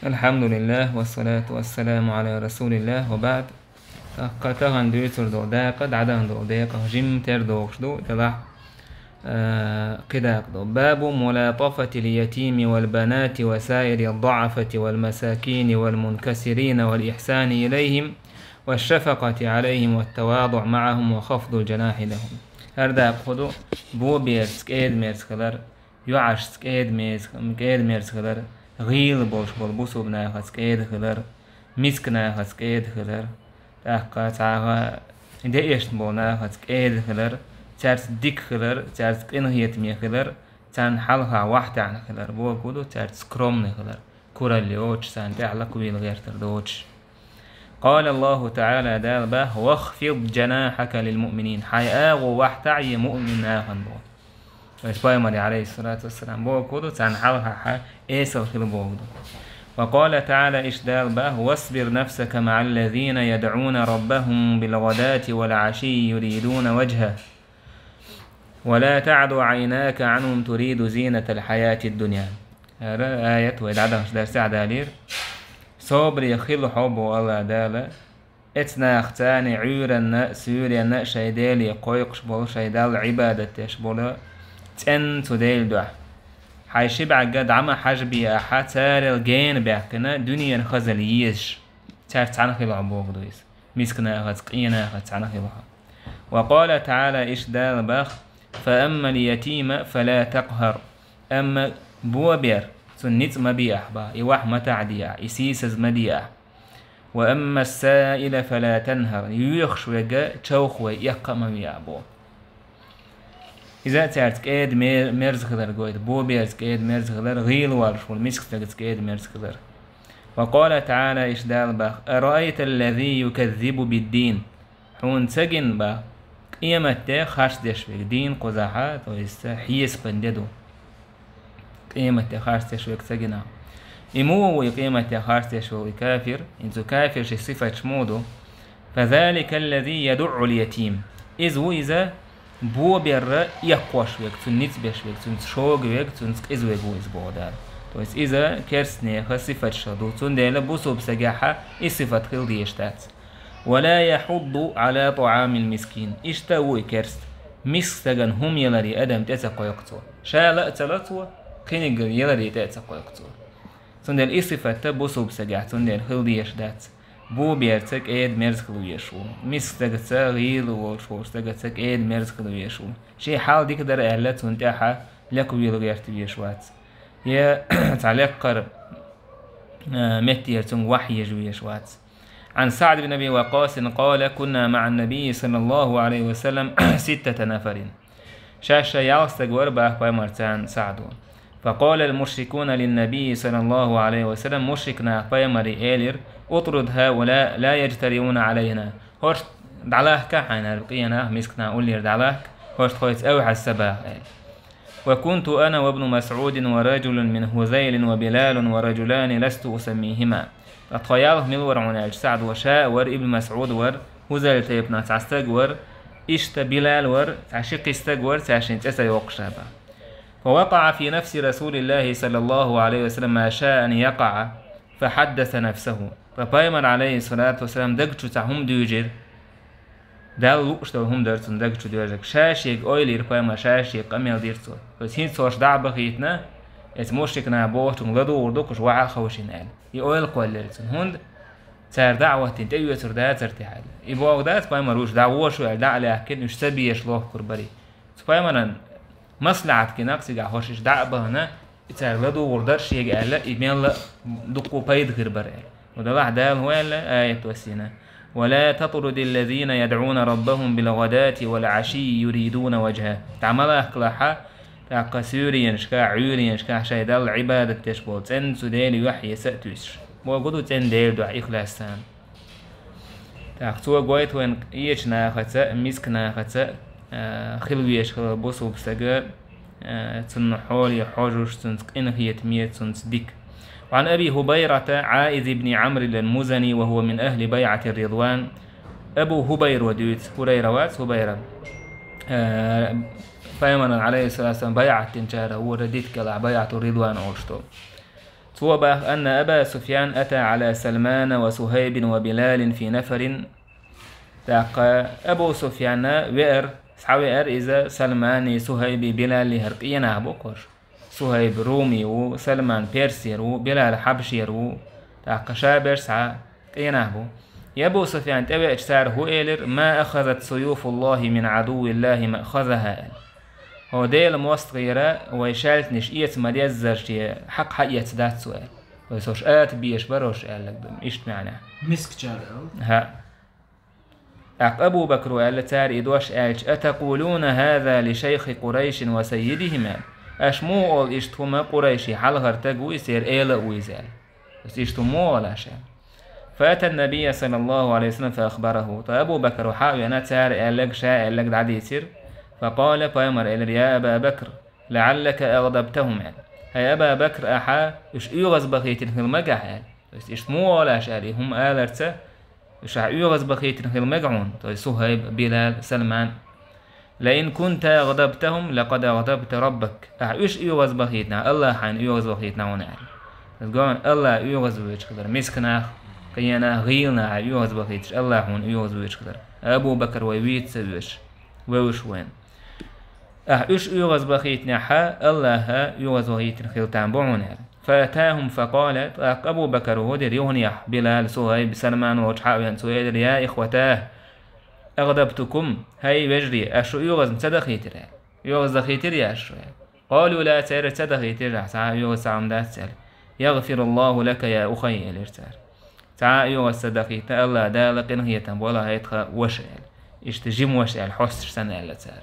الحمد لله والصلاة والسلام على رسول الله وبعد. قطعن دويتر دو داقد عدن دو داقه جيم تر دوش دو تلح قداق دو باب ملاطفة اليتيم والبنات وسائر الضعفة والمساكين والمنكسرين والإحسان إليهم والشفقة عليهم والتواضع معهم وخفض الجناح لهم. هردا خدو بو بيرسك إيد ميرسكلر يعشسك إيد ميرسكلر غيل بولش بول بوسو بناخسك إيد خلر مسك ناخسك إيد خلر تاقا تاقا إنده إيشت بول ناخسك إيد خلر تارس ديك خلر تارس إنهيت مي خلر تان حلها واحدة عن خلر بو كودو تارس كرومن خلر كورا اللي اوش سان تعلق ويل غير تردوش. قال الله تعالى دال به واخفض جناحك للمؤمنين حياغو واحتعي مؤمن آخن بو وإسبايمري عليه الصلاة والسلام بو كودو تان حلها حا إيسل خل بوغدو. وقال تعالى إشدال به واصبر نفسك مع الذين يدعون ربهم بالغداة والعشي يريدون وجهه ولا تعد عيناك عنهم تريد زينة الحياة الدنيا. آية ويدعدها درس عدالير صبر يخل حب الله دالة اتنا اختاني عيرا سوريا شيدالي قويقش بول شيدال عبادة تشبول تن تديل دع حي شبع قد عما حجبي أحد تار الجين بحكنا دنيا خزل ييش تعرف تعنخي العبوك دويس مسكنا أخذ قينا أخذ تعنخي لها. وقال تعالى إشدال بخ فأما اليتيم فلا تقهر أما بوبير سنت مبيح با يوح متعديع يسيسز مديع. وأما السائل فلا تنهر يخش ويجا تشوخ ويقا مبيع بو إذا تعرف كيد ميرز خلر قويد بو بيرز كيد ميرز خلر غيل وارش والمسك تلقت كيد ميرز خلر. وقال تعالى إشدال باخ أرأيت الذي يكذب بالدين حون سجن باخ قيمته خارج دشوك دين قزحات ويستحيس بنددو قيمته خارج دشوك سجنا إمو وقيمته خارج دشوك كافر إنتو كافر شي صفة شمودو فذلك الذي يدع اليتيم إذا بو بير يقوش ويك تنيت بيش ويك تنشوق ويك تنسك إذ ويك ويز بودار تويس إذا كرسني خصفة شدو تندل بوسو بسجاحة صفة خل ديشتات. ولا يحض على طعام المسكين اشتوي كرست مسكن هم يلري أدم تتقى يقتو شاء تلتو خينيق يلري تتقى يقتو تندل صفة بوسو بسجاح تندل خل ديشتات بو بيرتك ايد مرزخلو يشو مسكتك غيل وشوشتك ايد مرزخلو يشو شي حال ديك در اهلت وانتاحة لكو يلغيرت يشوات يا تعليق قرب متيرتون وحي يجو يشوات. عن سعد بن أبي وقاص قال كنا مع النبي صلى الله عليه وسلم 6 نفر شاشة يالستقور بأخبار مرتان سعدون. فقال المشركون للنبي صلى الله عليه وسلم مشركنا أخبار مري إيلر اطرد هؤلاء لا يجتريون علينا هوش دعلاه كحنا بقينا مسكنا أولير دعلاه هوش خويت أوحى السباح. وكنت أنا وابن مسعود ورجل من هذيل وبلال ورجلان لست أسميهما أتخياله ملور عناج سعد وشاء ور ابن مسعود ور هذيل تيبنا تعستقور إشت بلال ور تعشق استقور تعشين تسا يوقشابا. فوقع في نفس رسول الله صلى الله عليه وسلم ما شاء أن يقع فحدث نفسه. فبايمر عليه الصلاة والسلام دقشو تعهم ديجر دال لوقشتو هم درتون دقشو ديجر شاشيق أويلير بايمر شاشيق أميل ديرتو فسين صوش دعبا خيتنا اسموشيكنا بوشتون لدو وردوكش وعا خوشين آل يأويل قوليرتون هند سار دعوة تنتأيو سردات ارتحال يبوغ دات بايمر وش دعوشو يردع لأحكين يشتبي يشلوه كربري بايمر مصلعت كناقسي قا خوشيش دعبا هنا سار لدو وردرش يجي آل يبين دقو بايد كربر آل ودلع دال هو آية وسينا ولا تطرد الذين يدعون ربهم بالغداة والعشي يريدون وجهه تعمل أخلاحا تاقا سوريا شكا عوريا شكا شايدال عبادة تشبول تن سديل يحيي سأتوش وقدو تن ديل دع إخلاصان تاقتوا قويت وين إيش ناختا مسك ناختا خلويش خلو بوصو بساقا تنحول يحوجوش تنسك إنهيت ميت تنسدك. وعن أبي هبيرة عائذ بن عمرو المزني وهو من أهل بيعة الرضوان أبو هبير وديت هريروات هبيرة فيمن عليه الصلاة والسلام بيعة تنشاره ورديت كلا بيعة الرضوان أوشتو توبه أن أبا سفيان أتى على سلمان وسهيب وبلال في نفر. أبو سفيان وئر سحوئر إذا سلمان سهيب بلال هرقينا بكر سهيب رومي وسلمان بيرسير وبلال حبشير شابر سع قيناه يا أبو سفيان تبع إجسار هو إيلر ما أخذت سيوف الله من عدو الله ما أخذها هو ديل موستغيرة ويشالت نشئية مديز زرشية حق حقية ذات سؤال ويسوش آت بيش بروش قال لك بم إيش معنى مسك جارو ها أبو بكر وقال تار إدوش قالش أتقولون هذا لشيخ قريش وسيدهم أشمو أول إشتهما قريشي حال غرتق ويسير إيلا ويزال بس إشتمو ولا شيء. فأتى النبي صلى الله عليه وسلم فأخبره. فأبو بكر وحاول أنا تار قال لك شاء قال لك دعدي يصير. فقال فيمر يا أبا بكر لعلك أغضبتهم هيا أبا بكر أحا إيش يغز بخيتين في المجح بس إشتمو ولا شيء هم آلرته إيش يغز بخيتين في المجعون سهيب بلال سلمان لئن كنت غضبتهم لقد غضبت ربك إيش يغز بخيتنا الله حين يغز بخيتنا ونعم تقول الله يغز بيش قدر مسكنا كينا غيلنا يغز بخيتش الله حين يغز بيش قدر أبو بكر ويويت سويش ووش وين إيش يغز بخيتنا حا الله يغز بخيتنا خيلتان بعونها. فأتاهم فقال أبو بكر ودر يهنيح بلال سهيب سلمان وجحاوين سويدر يا إخوتاه أغضبتكم هاي بجري أشو يغز مصدخيتر يغز دخيتر يا أشو قالوا لا تير تصدخيتر سعى يغز سعمدات سأل يغفر الله لك يا أخي الإرسال سعى يغز صدخيتر الله دالق إنهية ولا هيتخى وشأل اشتجم وشأل حسر سنة ألا سار.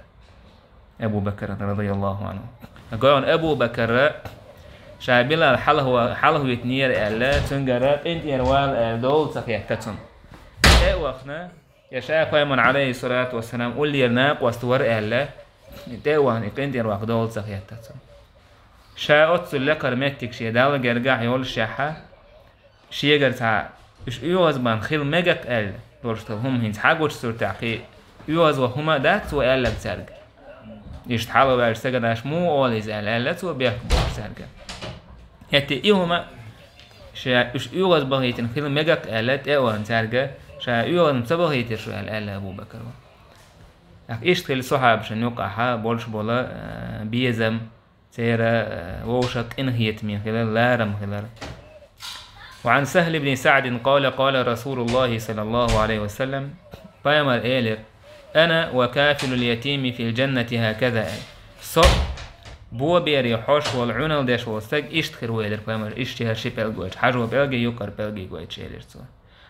أبو بكر رضي الله عنه قالوا أبو بكر شابلا حله يتنير ألا تنقرات انت يروال دول سخيتتهم ايه وقتنا يا شايخ من عليه الصلاة والسلام قول لي يرناق واستور ألا ايه وقتنا انت يروال دول سخيتتهم شاءت سلك رمتك شي دال جرجع يقول الشاحة شي جرتها إيش يوز بان خيل مجك ألا دورشتهم هنس حاجوش صور تعقي يوز وهما دات وألا بسرج يشتحلوا بارسجداش مو أوليز ألا تو بيحكوا بسرج يتي إيهما شا إيش يوز بغيتن خيل مجك ألا تأوان سرج شا يوز مسبغيتر شو ألا أبو بكر إيش خيل صحاب شنوقعها بولش بولا بيزم سيرة ووشك إنهيت من خلال لارم خلال. وعن سهل بن سعد قال رسول الله صلى الله عليه وسلم فيمر إيلر أنا وكافل اليتيم في الجنة هكذا صب بو بيري حوش والعنل داش وستج اشتخر ويلر فيمر اشتهر شبل جوج حجو بلغي يقر بلغي جوج شيلر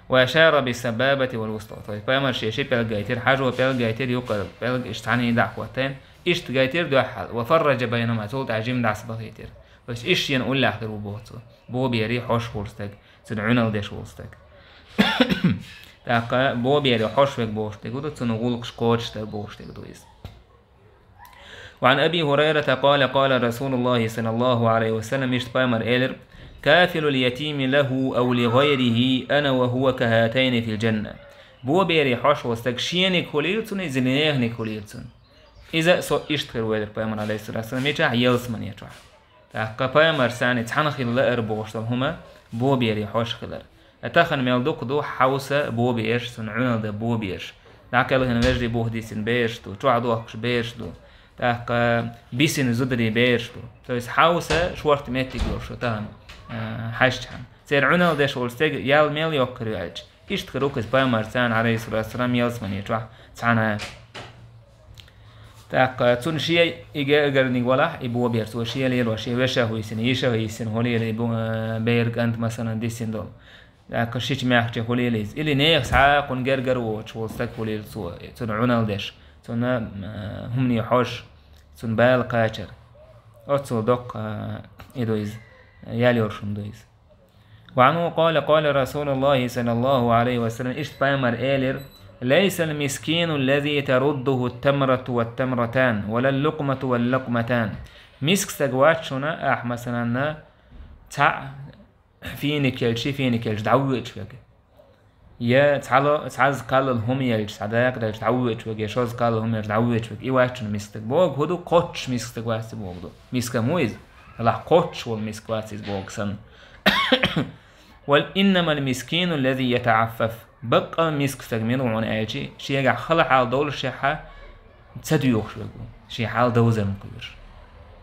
وأشار بالسبابة والوسطى فيمر شبل جايتر حجو بلغيتر يقر بلغ اشتعني دعوتين اشت جايتر دوحل وفرج بينما تولد عجيم دعس بغيتر بس ايش ينقول لآخر وبوتو بو بيري حوش وستج سنعنل داش وستج تاقا بو بيري حوش وك بوشتج ودو تنغولق شكوش تل بوشتج دويز. وعن أبي هريرة قال رسول الله صلى الله عليه وسلم اشت بايمر إيلر كافل اليتيم له أو لغيره أنا وهو كهاتين في الجنة بو بيري حوش وستج شيني كوليلتون إزلينيغني كوليلتون إذا سو اشتخر ويلر بايمر عليه الصلاة والسلام يجح يلسمن يجح تاقا بايمر ساني تحنخي اللقر بوشتل هما بو بيري حوش خلر أتاخن ميلدوك دو حوسة بو بيش سنعون ده بو بيش داك الله نوجري بوه ديسن بيش دو توعدو أخش بيش دو داك بيسن زدري بيش دو تويس حوسة شوارت ميتي جور شو تاهم حاشتهم سير عنا ده شغل ستيج يال ميل يوكر يعج إيش تخروكس بايمر سان عليه الصلاة والسلام يلسمن يجوح تسعنا تاق تون شيء يجرني ولا يبوا بيرسو شيء ليل وشيء وشة هو يسن يشة هو يسن هولي اللي يبوا بيرج أنت مثلا ديسن دول تاق شيء ما يحكي هولي ليز اللي نيخ ساعة كون جرجر وش وستك هولي سو تون عنا لدش تون هم نيحوش تون بال قاشر أتصل دق إدويز يالي ورشم دويز. وعنه قال رسول الله صلى الله عليه وسلم إيش بايمر إيلر ليس المسكين الذي ترده التمرة والتمرتان ولا اللقمة واللقمتان مسك سجواتشنا مثلا تع فيني كلش دعوج فيك يا تعز قال هم يلج صداق ده دعوج فيك يا شوز قال هم يلج دعوج فيك إيواتشنا مسك بوق هدو قطش مسك سجوات بوق دو مسك مويز لا قطش والمسك واتيز بوق سن وإنما المسكين الذي يتعفف بقى مسك تجميل وعن أجي شيء خلق على دول شيحة تديوخ شيء حال دوزر مكبر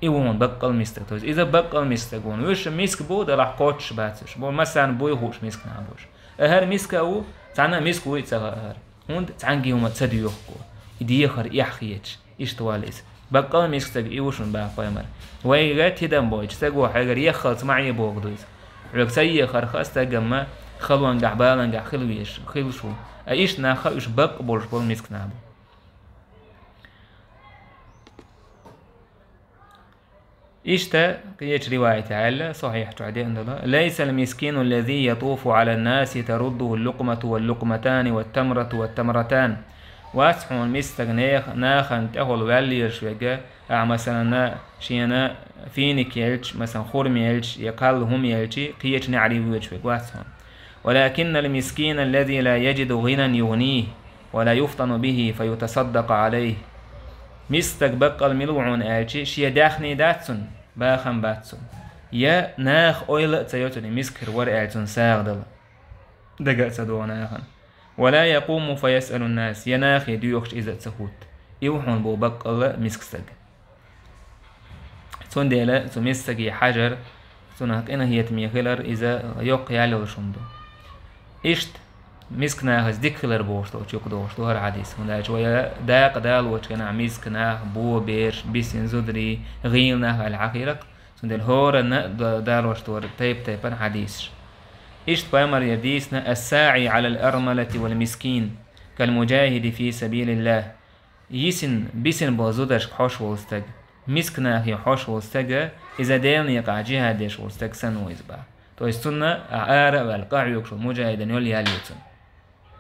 إيوان بقى المستك إذا بقى المستك وش مسك بود راح كوتش باتش بو مثلا بوي هوش مسك نعبوش هر مسك أو تعنا مسك ويتسغى هر هند تعنجي هما تديوخ كو يديخر يحخيج إشتواليس بقى المسك تج إيوشون بقى قيمر ويجت هدم بوج تجوا حاجة يخلط معي بوغدويز لك سيء خرخاس تجمع خلوان جعبالن جع خلويش خلشو أيش ناخش بق بولش بول مسك نابو إشتا كيش رواية تعالى صحيح تعدي عندنا ليس المسكين الذي يطوف على الناس ترده اللقمة واللقمتان والتمرة والتمرتان واسحون المستغنيخ ناخن تهول واليرش وجا مثلا شينا فينك يلش مثلا خورم يلش يقال هم يلشي كيش نعري وجه واسحون ولكن المسكين الذي لا يجد غنى يغنيه ولا يفطن به فيتصدق عليه مستقبق الملوعون آلشي شيا داخني داتسون باخن باتسون يا ناخ أويل تيوتني مسكر ور آلسون ساغدل دقا تدو ناخن ولا يقوم فيسأل الناس يا ناخ يديوخش إذا تسهوت يوحون بو بقل مسكستق سون ديلا سو مستقي حجر سون هك إنا هي تميخلر إذا يوق يالو شندو إشت مسكنا هز ديكلر بوشتو تشوكدوشتو هر حديث هنا شوية داق دال وشكنا مسكنا بو بيرش بيسين زدري غيلنا العقيرق سندل هور دال وشتو تيب تيبان حديث إشت بامر يديسنا الساعي على الأرملة والمسكين كالمجاهد في سبيل الله يسن بيسن بوزودش حوش وستج مسكنا هي حوش وستج إذا ديلني يقع جهادش وستج سنو إزبا تو السنة أعارة والقاع يكشو مجاهدا يولي ياليوتن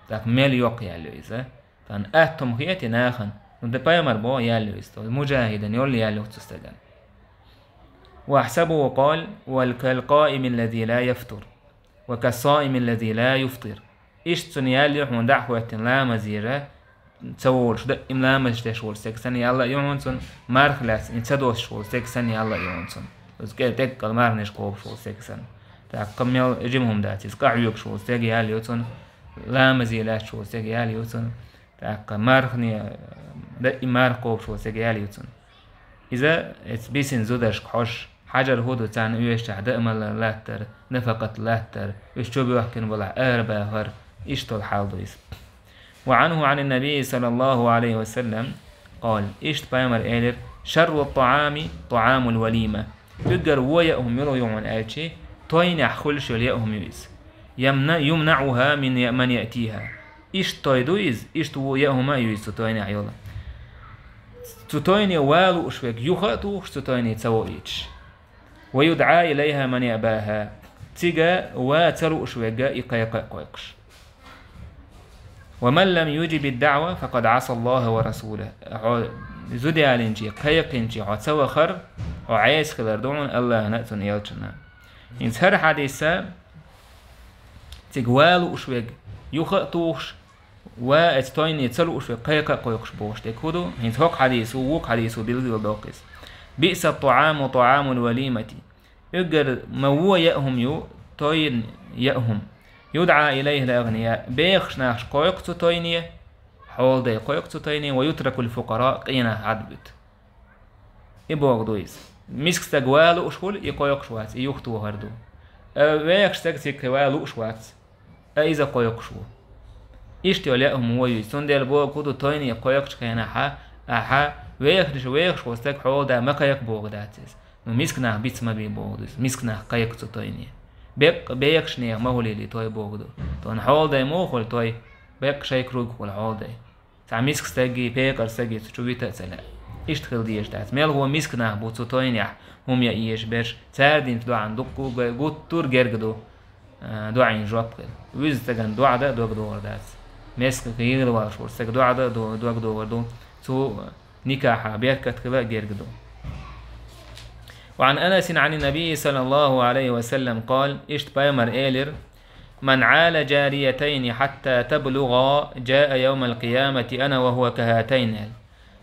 تاك ميل يوق ياليوزا فان أهتم خياتي ناخن ونده بايمر بو ياليوز تو مجاهدا يولي ياليوتن استجان واحسبه قال والكالقائم الذي لا يفطر وكالصائم الذي لا يفطر إشتن ياليوح من دعوة لا مزيرة تسوول شده إملا مجتشول سكسن يالله يونسون مارخلاس إنسادوش شول سكسن يالله يونسون وزكي تكال مارنش قوب شول سكسن تاكم يال جمهم داتيس قاعيوك شو استجي عليوتون لا مزيلات شو استجي عليوتون تاك مارخني ده مارقوب شو استجي عليوتون إذا بيسن زودش حش حجر هودو تان يوش دائما لاتر نفقة لاتر يش شو بيحكن ولا أربع هر إشتول حالدويس وعنه عن النبي صلى الله عليه وسلم قال إشت بايمر إيلر شر الطعام طعام الوليمة يقر ويأهم يلو يوم آلشي توين يحخلش وليأهم يويز يمنعها من يأتيها إيش تويدويز إيش تو يأهما يويز توين يعيولا توين يوالو أشوك يخطو توين يتسوئيش ويدعى إليها من يأباها تيجا واتلو أشوك يقايقش ومن لم يجب الدعوة فقد عصى الله ورسوله زودي علينجي قايقينجي عتسوى خر وعيس خلر دعون الله نأتون يلجنا إن هر حديثة تجوالو أشوج يخطوش واتوين يتسلو أشوج قيقة قيقش بوش تكودو إن هوك حديث ووك حديث وبيلغي دوقس بئس الطعام طعام الوليمة يقر موو يأهم يو توين يأهم يدعى إليه الأغنياء بيخش ناخش قيقتو توينية حول دي قيقتو توينية ويترك الفقراء قينا عدبت إبوغ دويس مسك تجوالو أشول يقيقش وات يختو هردو ويخش تجوالو أشوات إذا قيقشو إشتي وليهم هو يسندل بو كودو تويني قيقش كينا حا ويخش وستك حول دا ما قيق بوغ داتس مسكنا بيت ما بي بوغدس مسكنا قيقتو تويني بيخش نيه ما هو لي توي بوغدو تون حول دا مو خل توي بيق شي كروغ ولا حول دا تاع مسك ستجي بيقر ستجي تشويتا سلا اشتغل ديش دات ميل هو مسكنا بوتو تويني هم يا إيش برش تاردين دو عن دقو قوت تور جرجدو دو عين جوابقل ويز تجن دو عدا دو قدو دات مسك غير وارشور سك دو عدا دو قدو وردو تو نكاح بيركت كبا جرجدو وعن أنس عن النبي صلى الله عليه وسلم قال إشت بايمر إيلر من عال جاريتين حتى تبلغا جاء يوم القيامة أنا وهو كهاتين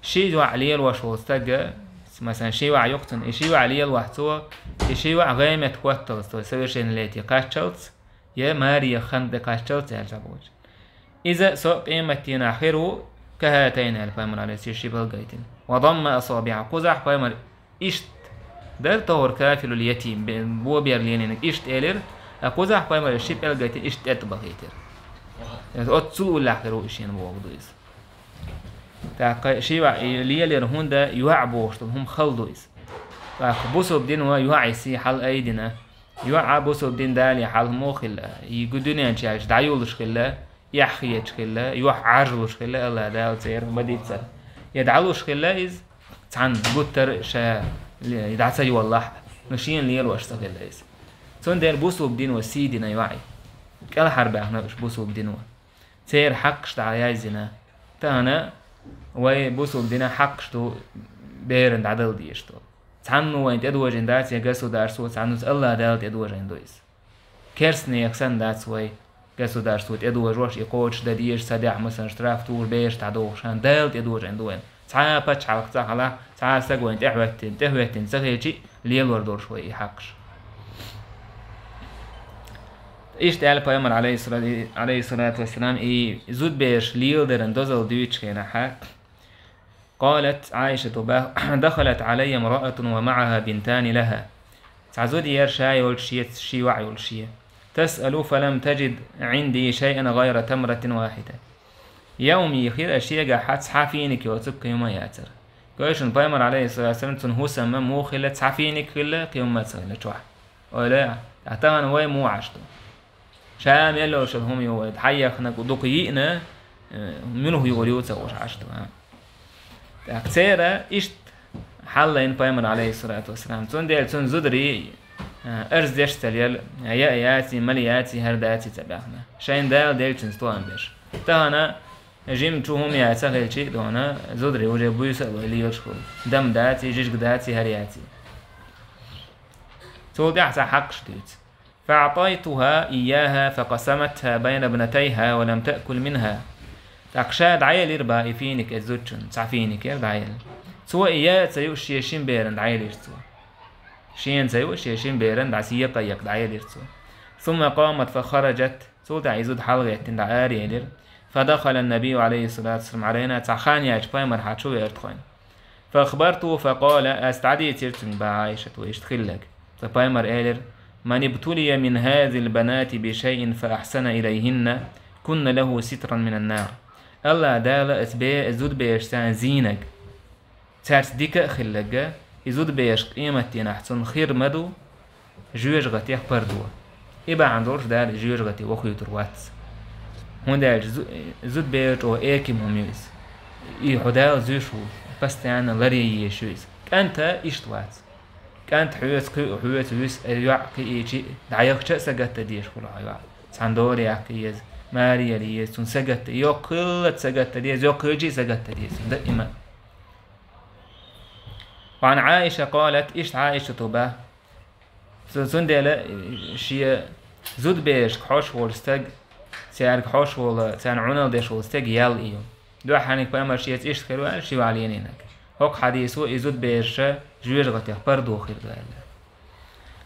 شيء عليل وشو استجى مثلا شيوع يقتن شيوع ليه الوحتوه شيوع غيمة وقتلت سويشين ليتي قاشتلت يا ماريا خند قاشتلت الجبوج إذا سوء قيمتين آخره كهاتين الفامر على سيشي بالقيتين وضم أصابع قزح فامر إشت در طور كافل اليتيم بو بيرلينين إشت إلير قزح فامر الشيب القيتين إشت أتبغيتر أتسوء الآخره إشين بوغدويز تا شيوع ليلر هوندا يوعبوش هم خلدويز بوسو بدين ويوعيسي حل أيدنا يوع بوسو بدين دالي حل موخل يقدوني أنشاش دعيولش خلا يحخيش خلا يوح عرلش خلا الله دال سير بديت سر يدعلوش خلا إز تان بوتر شا يدعسي والله نشين ليل واشتغل إز سون دير بوسو بدين وسيدنا يوعي كل حرب احنا بوسو بدين سير حقش دعيازنا تانا وي بوسو بدين حقشتو بيرن عدل ديشتو تعنو وين تدوجن دات يقصو دارسو تعنو الله دال تدوجن دويس كرسني يكسن دات وي قصو دارسو تدوج وش يقوش دديش سدع مثلا اشتراف تور بيش تعدوشان دال تدوجن دوين تعا باتش على قطع تعا سقوين تهوتين سغيجي ليل وردور شوي حقش إيش تعال بيامر عليه الصلاة والسلام زود بيش ليل درن دوزل دويتش كينا حق قالت عائشة دخلت علي امرأة ومعها بنتان لها تعزود يرشاي والشيء شي وعي والشيء تسأل فلم تجد عندي شيئا غير تمرة واحدة يومي خير أشياء قاحت حافينك وتبقى يوم ياتر قايشن بايمر عليه الصلاة والسلام تنهو سمم مو خلت حافينك خلا يوم ما تسغلت واحد ولا اعتقن وي مو عشتو شام يلو شلهم يواد حيخنا دقيقنا منه يقولوا تسوش عشتو أكثر إشت حلين بايمر عليه الصلاة والسلام تون ديل تون زدري أرز ديشتليل ياتي ملياتي هرداتي تبعنا شين ديل تون ستوان بيش تهنا جيم تشوهم ياتسغل شيء دونا زدري وجه بيسألوا اللي يشكل دم داتي جيش داتي هرياتي تولد أحسن حق شديد فأعطيتها إياها فقسمتها بين ابنتيها ولم تأكل منها تقشاد عيل يربا يفينك الزوجن تعفينك يرد عيل سوى إياه تسيوش يشين بيرن عيل يرسو شين تسيوش يشين بيرن دعسية قيق عيل يرسو ثم قامت فخرجت سوى عيزود حلغة تندعاري يلر فدخل النبي عليه الصلاة والسلام علينا تخاني أجباي مرحات شو يرتخين فأخبرته فقال أستعدي ترتن بعائشة ويشتخلك فبايمر إيلر من ابتلي من هذه البنات بشيء فأحسن إليهن كن له سترا من النار الله دال اسبي زود بيشتان زينك تارس ديك خلقة يزود بيش قيمتين أحسن خير مدو جوج غتيح بردو إبا عندورش دال جوج غتي وخيطر واتس هون دال زود بيش او ايكي مهميز يحدال زوشو بس تانا لري يشويز كانت إشت واتس كانت حويت ويس يعقي إيشي دعيق شأسا قد ديش كل عيوع ساندوري يعقي يز ماريا ليز تون سجت يوكلت سجت ليز يوكلجي سجت ليز دائما وعن عائشة قالت إيش عائشة توبه سندلا شيء زود بيش كحوش والستج سعر كحوش ولا سعر عنال ديش والستج يال إيو دو حانك بأمر شيء إيش خير شيء عليينك هوك حديثه يزود بيش جوير غتيح بردو خير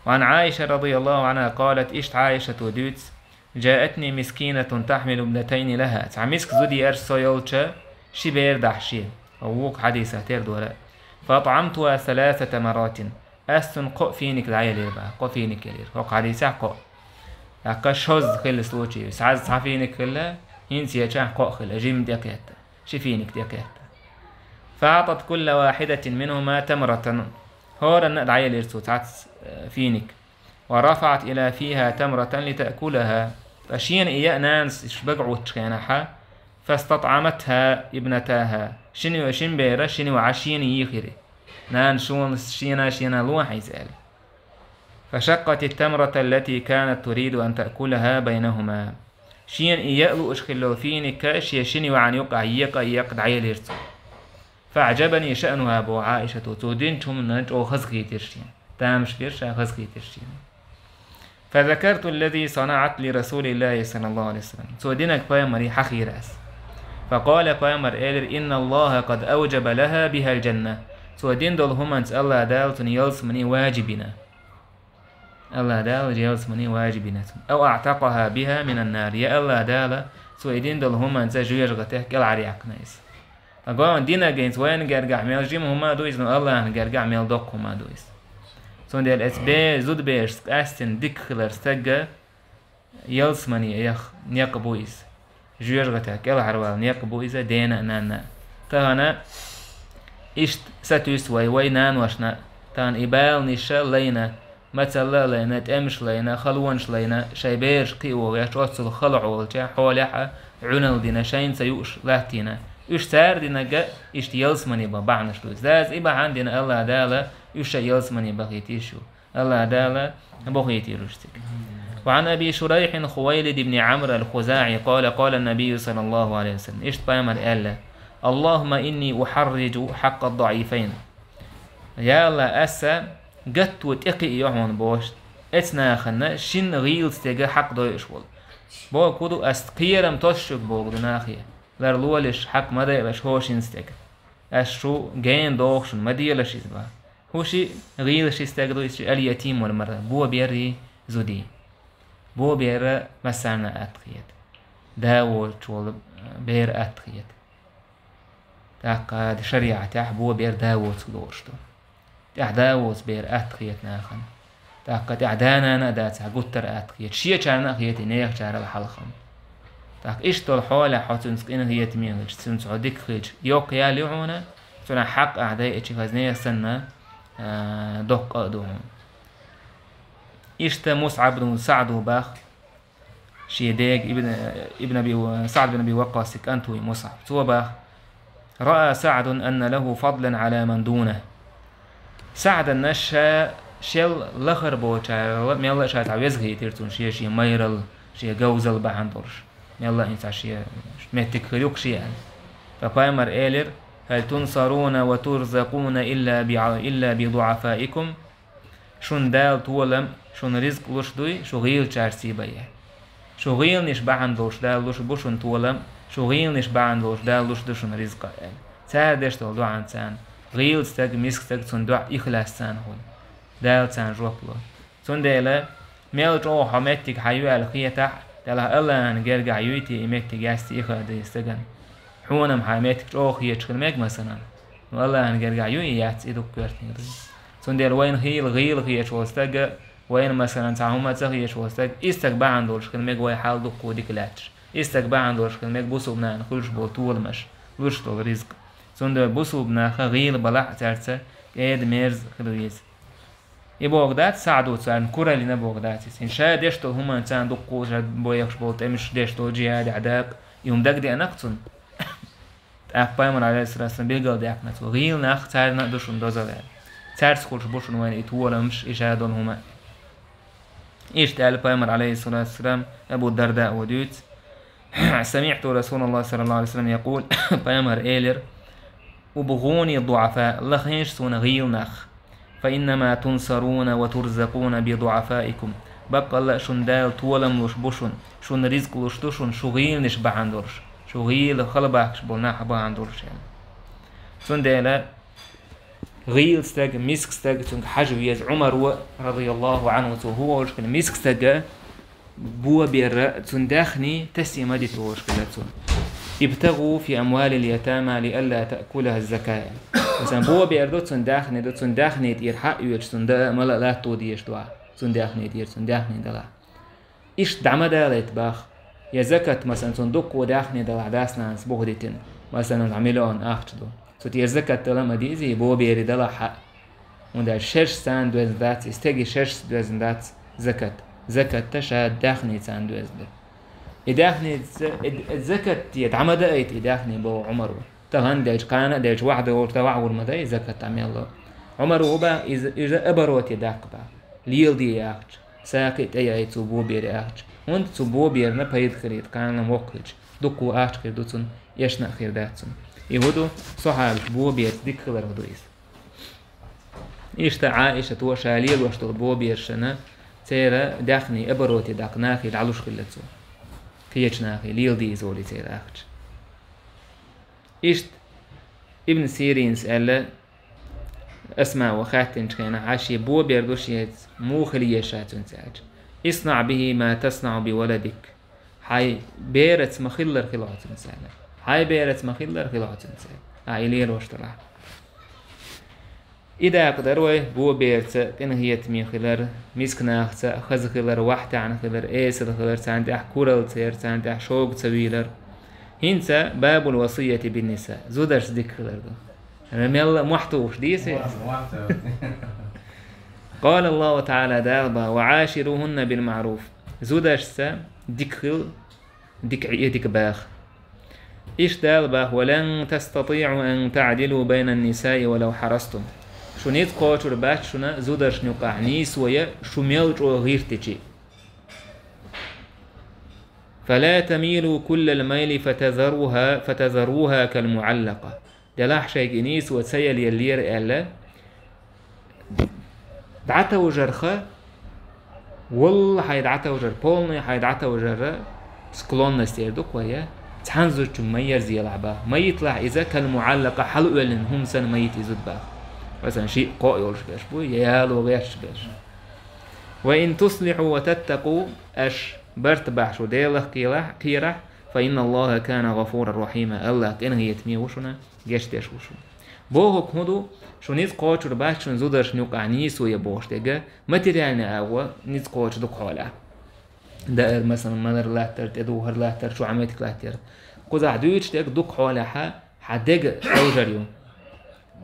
وعن عائشة رضي الله عنها قالت إيش عائشة ودوتس جاءتني مسكينة تحمل ابنتين لها تعمسك زودي أرش سويلتشا شي بير دحشي أووك حديثة تير ولا فأطعمتها 3 مرات أستن قو فينك العيال يربع قو فينك يلير هوك حديثة قو لكا شوز خل سلوشي سعز صحفينك خلا ينسي يجاه قو خلا جيم ديكيتا شي فينك ديكيتا فأعطت كل واحدة منهما تمرة هورا العيال يرسو تعز فينك ورفعت إلى فيها تمرة لتأكلها فشين إياه نانس إشبقعوا تشكينها فاستطعمتها ابنتاها شنو وشين بيرا شنو وعشين يخيري نان شون شينا لوح يزال فشقت التمرة التي كانت تريد أن تأكلها بينهما شين إياه لو أشخلو فينك شنو وعن يقع يقع عيل يرسو فأعجبني شأنها أبو عائشة تودينتهم نجو خزقي ترشين تامش فيرشا خزقي ترشين فذكرت الذي صنعت لرسول الله صلى الله عليه وسلم سودينك بايمري حخيراس فقال بايمر إيلر إن الله قد أوجب لها بها الجنة تو دين دول همانس الله دال تن يلسمني واجبنا الله دال يلسمني واجبنا أو أعتقها بها من النار يا الله دال تو دين دول همانس جوير غته كل عريق نايس أقوى دينا جينس وين جرجع ميل جيم هما دويس نو الله أن جرجع ميل دوك هما دويس سون ديال اس بي زود بيرس أستن ديك خلر سجى يلسمني يخ نيق بويس جوير غته كل عروال نيق بويس دينا نانا تهنا إشت ستوس وينان وشنا تان إبال نشا لينا مثلا لينا تأمش لينا خلونش لينا شيبيرش قيو يشوصل خلعو الجا حولها عنل دينا شين سيوش لاتينا إش سار دينا جا إشت يلسمني ببعنش دوز داز إبا عندنا الله دالا إش يلسمني بغيتيشو الله دالا بغيتي رشتك وعن أبي شريح خويلد بن عمرو الخزاعي قال النبي صلى الله عليه وسلم إشت بايمر ألا اللهم إني أحرج حق الضعيفين يا الله أسا قد وتقي يعون بوش اتنا خنا شن غيل استيقى حق ضيش وال بو كودو استقيرم تشك بوغ دناخية لرلولش حق مدى لش هوش استيقى أشو جين دوغشن مدى لش إزبا هوشي غيلش استيقى دوش اليتيم والمرة بو بيري زودي بو بير مسانا أتقيت داول شوال بير أتقيت تاقاد شريعة تحبو بير داوت سلوشتو تاح داوت بير أتقيت ناخن تاقاد أعدانا ندات قطر أتقيت شيء شارنا خيتي نيخ شار الحلقم تاق إشتو الحولة حوتنسق إن هي تميلج تنسعو ديك خيج يوق ياليعونا تنا حق أعداء إتشي خزنية سنة دق أدوهم إشتا مصعب بن سعد باخ شيديق ابن أبي سعد بن أبي وقاص كأنتوي مصعب تو باخ رأى سعد أن له فضلا على من دونه سعد النشا شل لخر بوچا ميلا شات عوزغي تيرتون شي ميرل شي جوزل بعندرش ميلا انسا شي متكريوك شي فبايمر إيلر هل تنصرون وترزقون إلا بضعفائكم شون دال طولم شون رزق لوش دوي شو غيل چارسي بيه شو غيل نش بعندوش دال لوش بوشون طولم شو غيل نش بعندوش دال لوش دوشون رزق تار دشتو دو عن تان غيل ستاق مسك ستاق تون دو إخلاص تان هون دال تان روحلو تون دالا ميل جو حمتك حيوة الخيطة دالا الله أن جرجع يوتي إمكت جاستي إخلاص يستجن حونم حمتك جو خيط ميك مثلا والله أن جرجع يوتي ياتس إدوك كرتني تون دال وين غيل خيط وستاق وين مثلا تعهم تغيش وستاق استاق بعندوش ميك وين حال دقو ديكلاتش استاق بعندوش ميك بوسو بنان خلش بطول مش لوش طول رزق سند بوسو بناخ غيل بلع ترسه قيد ميرز خلويز يبوغدات سعدو تسان كورا لنا بوغدات إن شاء دشتو هما إنسان دقو جد بويخش بولت إمش دشتو جياد عداك يوم دق دي أنقصن أخ بايمر عليه الصلاة والسلام بيقل دي أقناتو غيل ناخ تار نقدوشن دوزالال تارس خلش بوشن وين إتوالا مش إشادون هما إيش تعالى بايمر عليه الصلاة والسلام أبو الدرداء وديوت سمعت رسول الله صلى الله عليه وسلم يقول بايمر إيلر وبغوني الضعفاء لخيش سون غيل نخ فإنما تنصرون وترزقون بضعفائكم بقى الله شون دال طولم لوش بوشون شون رزق لوش دوشون شو غيل نش بعندورش شو غيل خلباكش بولنا حبا عندورش يعني سون دالا غيل ستاق مسك ستاق تونك حجويز عمر رضي الله عنه هو وشكل مسك ستاق بوا بير تندخني تسيما دي توشكل تون ابتغوا في أموال اليتامى لئلا تأكلها الزكاة مثلا بوا بير دو تندخني تير حق يوش تندا ملا لا توديش دوا تندخني دلا إيش دعما دالت باخ يا زكاة مثلا تندق ودخني دلا داسنا بوغدتين مثلا عملون أخشدو تير زكاة تلما ديزي بوا بير دلا حق وندا شش سان دوز دات استجي شش دوز دات زكاة تشاد داخني سان دوز دات إداخني الزكاة يتعمد أيت إداخني بو عمر تهان ديج قانا ديج واحدة ورتوعور مدى زكاة تعمل الله عمر وبا إذا أبروت يداق با ليل دي أخج ساكت أي تبو بير أخج وانت تبو بير نبايد خريط قانا موقج دكو أخج خيردوتون يشنا خيرداتون يهودو صحاب بو بير ديك خبر هدويس إيشتا عائشة توشا ليل واشتغل بو بير شنا تيرا داخني أبروت يداق ناخي دعلوش خلتو كيش ناخي ليل دي زولي تيرا أخج إيشت ابن سيرين سأل اسمع وخاتنش كان عاشي بو بيردوش مو خليه شاتون ساج اصنع به ما تصنع بولدك هاي بيرت مخلر خلاص انسان هاي بيرت مخلر خلاص انسان عائلي روش طلع إذا قدروا بو بيرت كن هي تمي خلر مسكنا خز خلر واحد عن خلر إيس خلر سانت كورل سير سانت شوق سويلر هنسا باب الوصية بالنساء زودرس ديك خلر ده رميل محتوش ديس قال الله تعالى دالبا وعاشروهن بالمعروف زودرس ديك خل ديك باخ إيش دالبا ولن تستطيعوا أن تعدلوا بين النساء ولو حرصتم شو نيت قوتر بات شونا زودرش نقع نيس ويا شميل جو غير تجي فلا تميلوا كل الميل فتذروها كالمعلقة دلاح شيء نيس وتسيل يلير ألا دعتا وجرخة والله حيدعتا وجر بولني حيدعتا وجر سكلون نستيردوك ويا تحنزو تمير زي لعبة ما يطلع إذا كالمعلقة حلو لن هم سن ميت يزود باه مثلا شيء قائل شباش بو يالو غير شباش وإن تصلحوا وتتقوا أش برتبح شو ديلخ كيرح فإن الله كان غفورا رحيما الله كان هي تمي وشنا جيش ديش وشو بوهك هدو شو نيز قوتر باش شو نزودرش نوقع نيس ويا بوش ديجا ماتيريالنا أوا نيز قوتر دوك حولا دائر مثلا منر لاتر تدوهر لاتر شو عميتك لاتر قوزع دويتش ديك دوك حولا حديجا أوجريو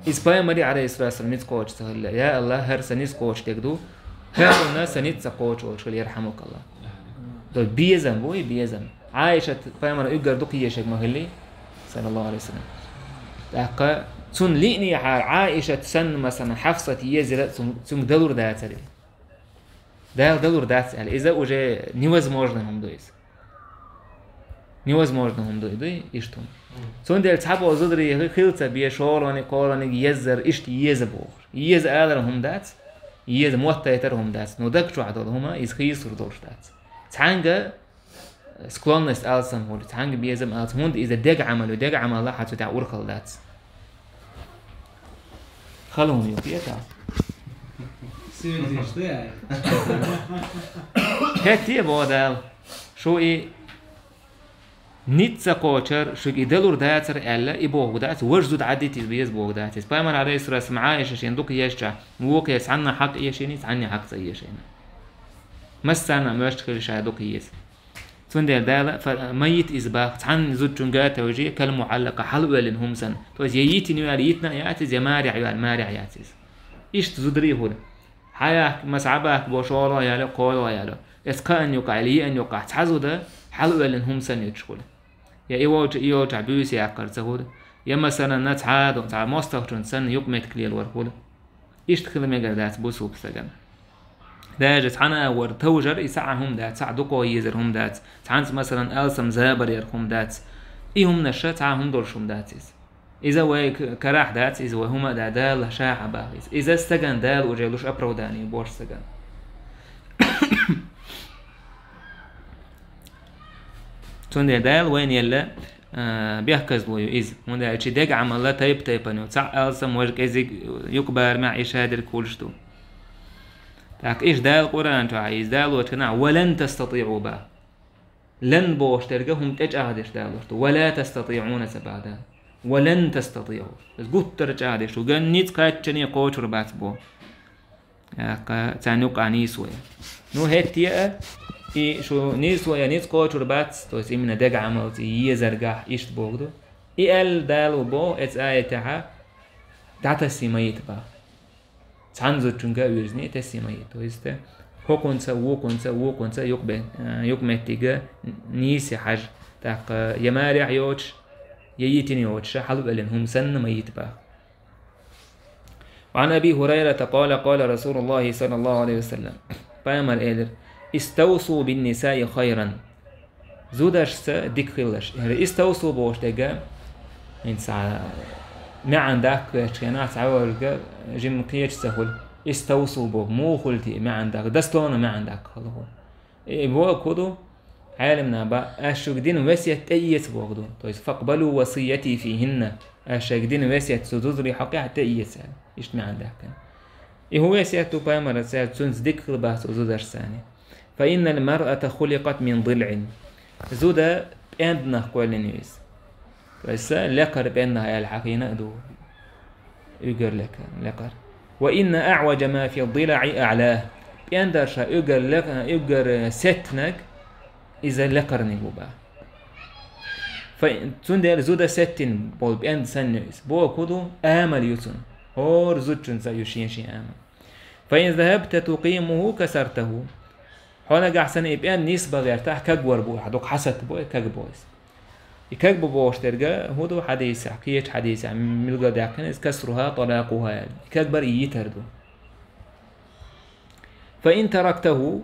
إسبايا مري على إسرائيل سنيت كوتش سهل يا الله هر سنيت كوتش تقدو هر الناس سنيت كوتش وش يرحمك الله دول بيزم بوي بيزم عايشة فاهم أنا يقدر دوك يشك مهلي صلى الله عليه وسلم لقى سن ليني عائشة سن مثلا حفصة يزل سن دلور دات عليه دلور دات عليه إذا وجه نيوز موجنهم دويس نيوز موجنهم دوي إشتون سون دل تحبوا زدري خلطة بيه شوراني قاراني يزر إشت يزبور يز آلرهم دات يز موتايترهم دات نودك شو عدالهما إز خيصر دورش دات تحنجا سكلونست آلسم هو تحنجا بيزم آلسم هوند إذا دق عمل الله حتى تعور خلدات خلهم يوكيتا هاتي بودال شو إيه نيتسا قوتر شو يدلور داتر ألا يبوه دات وجد عديتي بيز بوه داتس بايمر عليه سورة سمعاء يشين دوك يشجع موك يسعنا حق يشين يسعني حق يشين مسنا مشكل شادوك يس تندل دالا فميت إزباق تعن زود جنجات توجيه كالمعلقة حلوة لنهم سن توز ييتي نياليتنا ياتز يمارع يال مارع ياتز إيش تزدري هو حياك مسعبك بوشورا يالا قولا يالا إسكان يقع لي أن يقع تحزو ده حلوة لنهم سن يتشغل يا إيوج عبوس يا قرزهود يا مثلا نتعاد تاع مستخدم سن يقمت كليل ورهول إيش تخدم يقدرات بوسوب سجن داجت عنا ور توجر يسعهم دات سعدوكو يزرهم دات تعنت مثلا ألسم زابر يرهم دات إيهم نشا تعهم دورشهم داتيس إذا وي كراح دات إذا وهما دال شاع باغيس إذا استجن دال وجيلوش أبروداني بورش سجن تون دال وين يلا بيحكز لو إذ من ده شيء دق عمل لا تايب أنو تاع ألسم وجك إزيك يكبر مع إيش هذا كلشتو تاك إيش دال قرآن تعيز دال وتنع ولن تستطيعوا با لن بوش ترجعهم تجاهدش دال ولا تستطيعون سبعدا ولن تستطيعوا بس قلت ترجعدش وجنيت كاتشني قوش ربات بو يا تانوك عنيسوي نو هتيا إيه شو نيسوي نيت قوش ربات توس إمنا دق عمل يزرجح إيش بوغدو إل دال وبو إتس آية تها داتا سيميت با تعنزو تشونجا ويرزني تسيميت تويسته هو كونسا يقبل تيجا نيسي حاج تاق يمارع يوتش ييتني يوتش حلو لهم سن ميت با وعن أبي هريرة قال رسول الله صلى الله عليه وسلم بايمر إيدر استوصوا بالنساء خيرا زودش سا ديك خلش استوصوا بوش تجا من ساعة ما عندك شينات سعور جم قيش سهل استوصوا بو مو خلتي ما عندك دستون ما عندك خلاص إيه بو كودو عالمنا با أشجدين وسية تأيس بوغدو طيب فاقبلوا وصيتي فيهن أشجدين وسية سدودري حقيقة تأيس يجتمع عندها كان هو وسية تبامر سيد سنز ذكر بحث زودر ثاني فإن المرأة خلقت من ضلع زودا عندنا قولنيس بس لقر بأنها الحقينة دو يقول لقر وإن أعوج ما في الضلع أعلاه بأندرشا يقول ستنك إذا لقر نجوبا فتندر زودا ستين بول بأند سنيس بو كودو آمل يوتون هور زوجن سيشين شي آمل فإن ذهبت تقيمه كسرته هنا جحسن يبقى نسبة غيرتها كجور بو حدوك حسد بو كجبويس يكجب بوش ترجع هودو حديث حكيت حديث عن ملقى داكن كسرها طلاقها يعني كجبر يتردو فإن تركته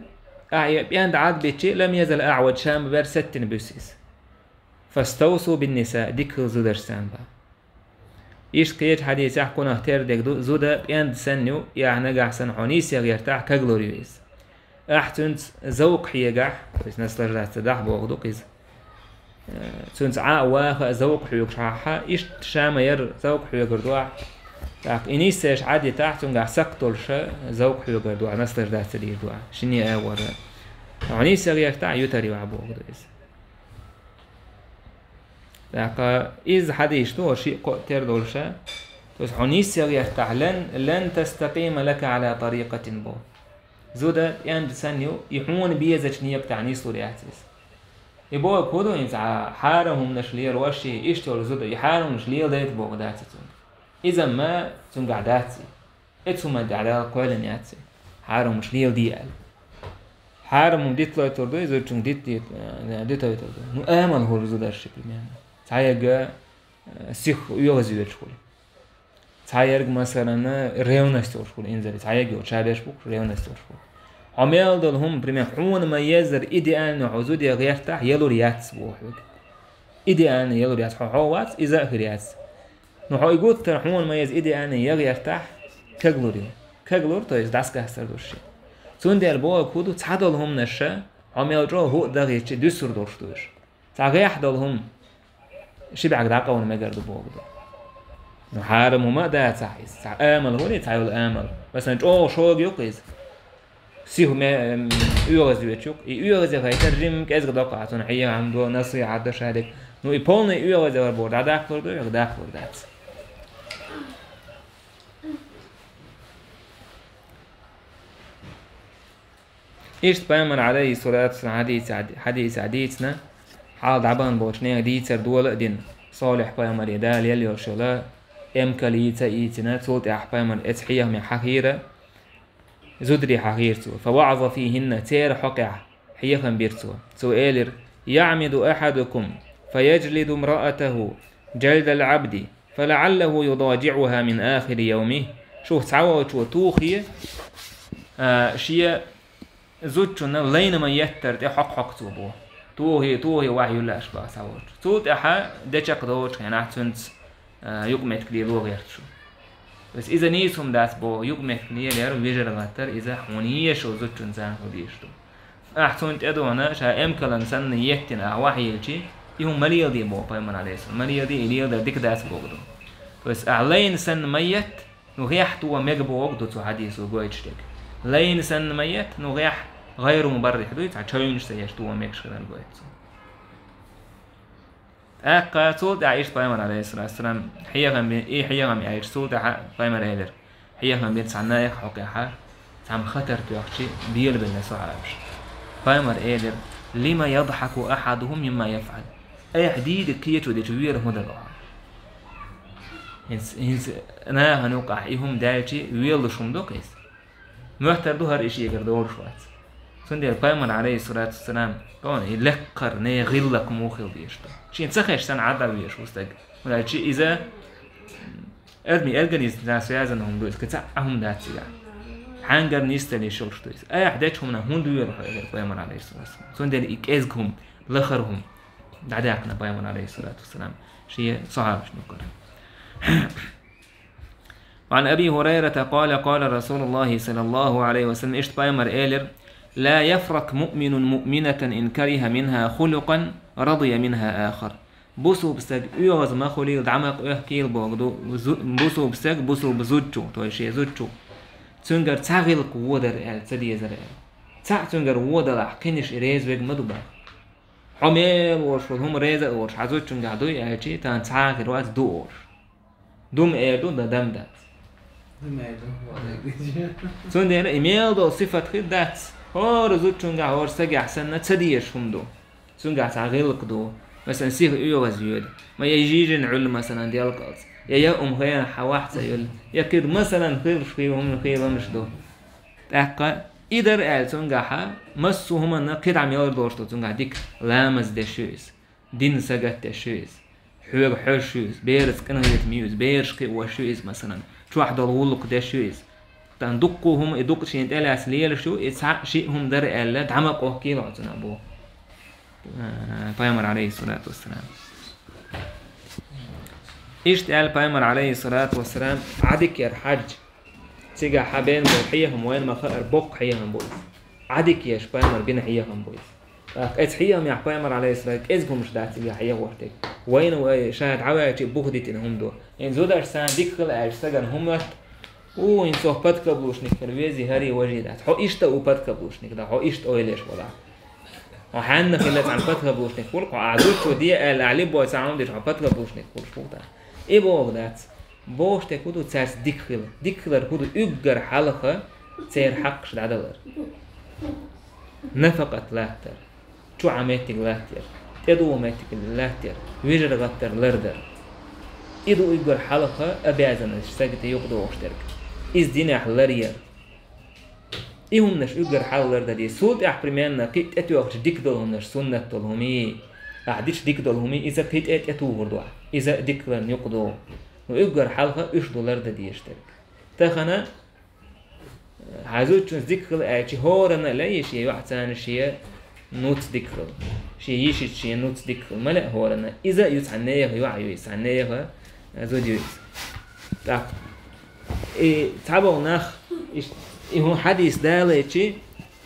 بيان عاد بيتشي لم يزل أعود شام بير ستن بسيس فاستوصوا بالنساء ديك زودرسان با إيش كيت حديث يحكون اختار ديك زودا بيان سنو يعني جحسن حنيس يغيرتها كجلوريوس أحسن ذوق حيجح بس نسل رأس تدح بوغدو كيز سنت واخ ذوق حيوك شاحة إيش شام ير ذوق حيوك دوا تاك إنيسش عادي تحت ونجح سقطل شا ذوق حيوك دوا نسل رأس تدير دوا شني أول عنيس يغيرتها يتري وعبوغدو إز تاك إز حديث تو شيء قتر دولشة بس عنيس يغيرتها لن تستقيم لك على طريقة بو زودا يعني سنيو يحون بيزج نيك تعني سوري أحسس يبغى كودو إنسا حارهم نشلير وشي إيشتول زودا يحارهم نشلير ديت بوغداتهم إذا ما تنقعداتي إتسوما دعلا قولن ياتي حارهم نشلير ديال حارهم ديت لا تردو إذا تشون ديت تردو نو آمل هو زودا الشكل يعني تايجا سيخ يغزي الشكل تايرج مثلا ريونستور شكل إنزل تايجا وشابش بوك ريونستور شكل عمال دلهم بريمة حون ما يزر إيديان نعوزود يغيرتح يلو رياتس بوحوك إيديان يلو رياتس حوات إذا رياتس نحو يقول ترحون ما يز إيديان يغيرتح كغلوري كغلور تو يزداس كهستر دوشي سون ديال بوا كودو تعدلهم نشا عمال جو هو دغيتش دوسر دوشتوش تاغيح دلهم شبع داقه ون مغرد بوغدو نحارم ما دا تعيس آمل هوني تعيل آمل بس نجو شوق يقيز سيهم يوغز يوتشوك يوغز يترجم كأز قداق عطون حيا عنده نصي عدة شهادك نو يبولنا يوغز يوربورد عداك فردو يغداك فردات إيش بيامر عليه صلاة حديث حديثنا حال دعبان بوشنيه ديتر دول دين صالح بيامر يدال يلي وشلا امكاليتا ايتنا تولت احبيامر اتحيه من حقيرة زودري حقيرتو فوعظ فيهن تير حقع حيخا بيرتو سؤالر يعمد أحدكم فيجلد امرأته جلد العبد فلعله يضاجعها من آخر يومه شوف تعوض وتوخي شيء زوجنا لين ما يتر تحق حق توبو توهي وحي الله أشبه تعوض توت أحا دشق دوش يعني أحسنت يقمت كلي لوغيرتشو بس إذا نيسهم داس بو يقمت كلي ليرو بيجر غاتر إذا حونية شو زوجن زان خديشتو أحسنت أدوانا شا إمكالن سن يتنا وحي يلشي يهم مليل دي بو بايمان عليسو مليل دي إليل دا ديك داس بوغدو بس أعلين سن ميت نغيح توا ميقبو وقدو تو حديثو قويتشتك لين سن ميت نغيح غير مبرح دو يتعشوينش سيش توا ميكشغل قويتسو أكا سولت عايش بايمان عليه الصلاة والسلام حيغم عايش سولت بايمان إيلر حيغم بيت سعنايق حقيقة سعم خطر تيوخشي بيل بالنسو عابش بايمان إيلر لما يضحك أحدهم مما يفعل أي حديد كيتو دي توير هدلوها هنس أنا هنوقع إيهم دايتي ويل شمدو كيس محتر دو هر إشي يقردور شوات سندير بايمان عليه الصلاة والسلام قون يلقر ني غلق موخل بيشتو شي نسخش سن عدويش وستق ولا شي إذا أرمي أرجنيز ناس يازنهم دويس كتاعهم داتي حانجر نيستني شغل دويس أي أحداثهم هون دوير بايمان عليه الصلاة والسلام سندير إكازهم لخرهم دعداكنا بايمان عليه الصلاة والسلام شي صعب شنو قرر وعن أبي هريرة قال قال رسول الله صلى الله عليه وسلم إشت بايمر إيلر لا يفرق مؤمن مؤمنة إن كره منها خلقا رضي منها آخر بوسو بسك يوز ما خليل دعمق يحكيل بوغدو بوسو بسك بوسو بزوجو توشي زوجو تنجر تغيل قودر تدي زر تنجر ودر حكينش إريز ويج مدوبا حميل ورش هم ريز ورش عزوج تنجر دو يعيشي تان تغيل وات دور دوم إيردو دا دم دات تنجر إيميل دو صفة خدات هور زوج تنجر هور سجى حسنا تديش هم دو تنجر تغيل قدو مثلا سيخ يوغز يود ما يجيجن علم مثلا ديال قاص يا خيان حواحت يقول يكيد مثلا خير فيهم خير مش دو تاقا إدر آل تنجحا مسوهم أن قد عم يردوشتو تنجح ديك لامز دشويس دين سجت دشويس حوغ حشويس بيرس كنا يتميوز بيرش قي وشويس مثلا شو واحد الغلق دشويس تندقوهم يدق شيء تقال أسليل شو يسحق شيءهم در آل دعمقوه كيلو عطنا بوه پیامبر علیه الصلاة والسلام اشتعال پیامبر علیه الصلاة والسلام عدك ير حج تيجا حبين بحيهم وين ما خير بق حيهم بويس عدك يش پیامبر بين حيهم بويس ات حيهم يا پیامبر علیه الصلاة ازكم مش دات يا حيه وقتك وين شاهد عوايتي بوخديت انهم دو ان زودر سان ديكل اش سجن همت و ان صحبت قبلوشنك كرويزي هري وجيدات حو اشتا وبت قبلوشنك ده حو اشت اويلش ولا وحنا خلت عن فترة بوشنك كل قعدوش ودي العلي بوي ساعون دي فترة بوشنك كل فوتا ايه بوغدات بوش تكودو تساس ديكلر كودو اجر حلقة تسير حقش العدلر نفقت لاتر شو عميتك لاتر تدو ميتك لاتر ويجر غتر لردر ايدو اجر حلقة ابيازن اشتاقت يقدو وشترك از دينح لرير إيهم نش أجر حاولر دادي سود أحبرمنا كيت أتوقش ديكدلهم نش سنة تلهمي أعديش ديكدلهمي إذا كيت أتوه وردوا إذا ديكلن يقدو وأجر حلقة $1 دادي يشترك تخنا عزوج ديكل أشي هورنا لا يشي واحد ثاني شيء نوت ديكل شيء يشي شيء نوت ديكل ملا هورنا إذا يتعنيه يوعي يتعنيه زود يوز تاك تعبوا نخ إيه حديث دالتشي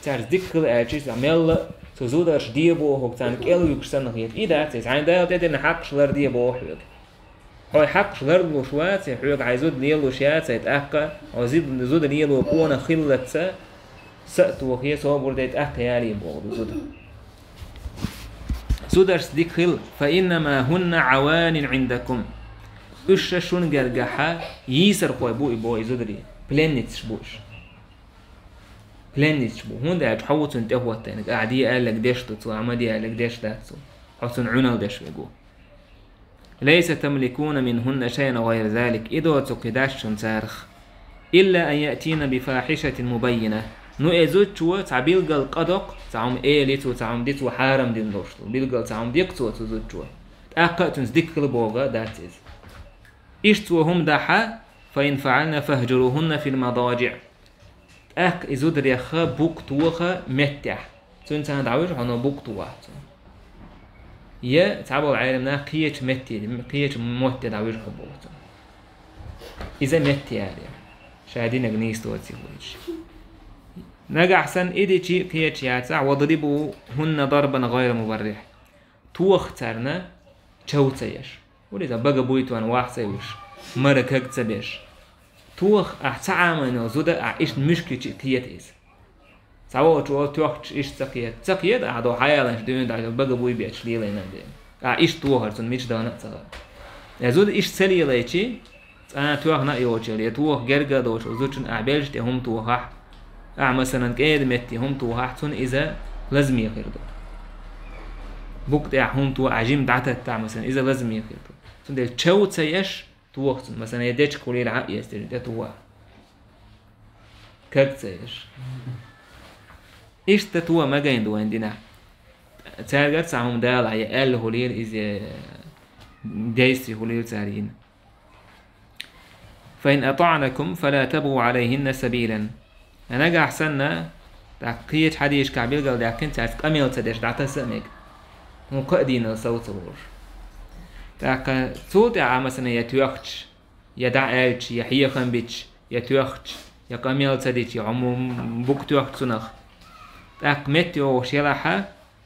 تعرف ذكر أشياء عمل تزودش ديبو هو كان كيلو يكسر نخيت إذا تيس عين دال تدين حقش لر ديبو حيق هاي حقش لر لوشوات حيق عايزود ليلو شيات يتأكا أو زود ليلو كون خلة سأت وخي سو برد يتأكا يالي بو زودش ذكر فإنما هن عوان عندكم إيش جرجحة يسر قوي بو زودري بلانيتش بوش بلانيتش بو هون ده تحوط انت هو تاني قاعديه قال لك ديش تطو عمدي قال لك ديش تاتسو حسن عنا وديش بيجو ليس تملكون منهن شيئا غير ذلك إذا تقداش تنسارخ إلا أن يأتين بفاحشة مبينة نو إزوجوا تعبيلقل قدق تعم إيليتو تعم ديتو حارم دين دوشتو بيلقل تعم ديقتو تزوجوا تأقاتنس ديكل بوغا داتيز إشتو هم داحا فإن فعلنا فهجروهن في المضاجع أك إزود ريخا بوكتوخا متح تنسان دعوش عنو بوكتوه يا تعبوا العالمنا قيش متي قيش موت دعوش حبوه إذا متي يعني شاهدين أغنيس تواتي ويش نجا أحسن إيدي شي قيش ياتسع وضربوا هن ضربا غير مبرح توخ ترنا تشوتيش ولذا بقى بويتو أنواع سيوش مرك هكتبش توخ أحتعامنا زودا أعيش مشكلة قيتيز سواء توخ إيش تقيت أعدو حيالنش دون دعو بقى بوي بيش ليلة نادين أعيش توخر تون ميش دانا تغا زود إيش سلي ليشي أنا توخ نأيوشي لي توخ جرجا دوش زوجن أعبالش تهم توخح مثلا كيد متي هم توخح تون إذا لازم يخيردو بوقت هم تو عجيم دعتت تاع مثلا إذا لازم يخيردو تون دل تشو تسيش توخت مثلا يديش كولي العق يستري ده توخ كاك تسيش إيش تتوه ما جاين دو عندنا تارجت سامم دال على ال هولير إذا دايسي هولير تارين فإن أطعنكم فلا تبغوا عليهن سبيلا أنا جا أحسننا تحقيق حديش كعبيل قال ده كنت عارف أميل تدش دعتا سمك مقدين الصوت ور تاك صوت يا مثلا يتوخش يدعش يحيخن بيتش يتوخش يا كاميل تدش يا عموم بوك توخش سنخ أقمت يوش يلحا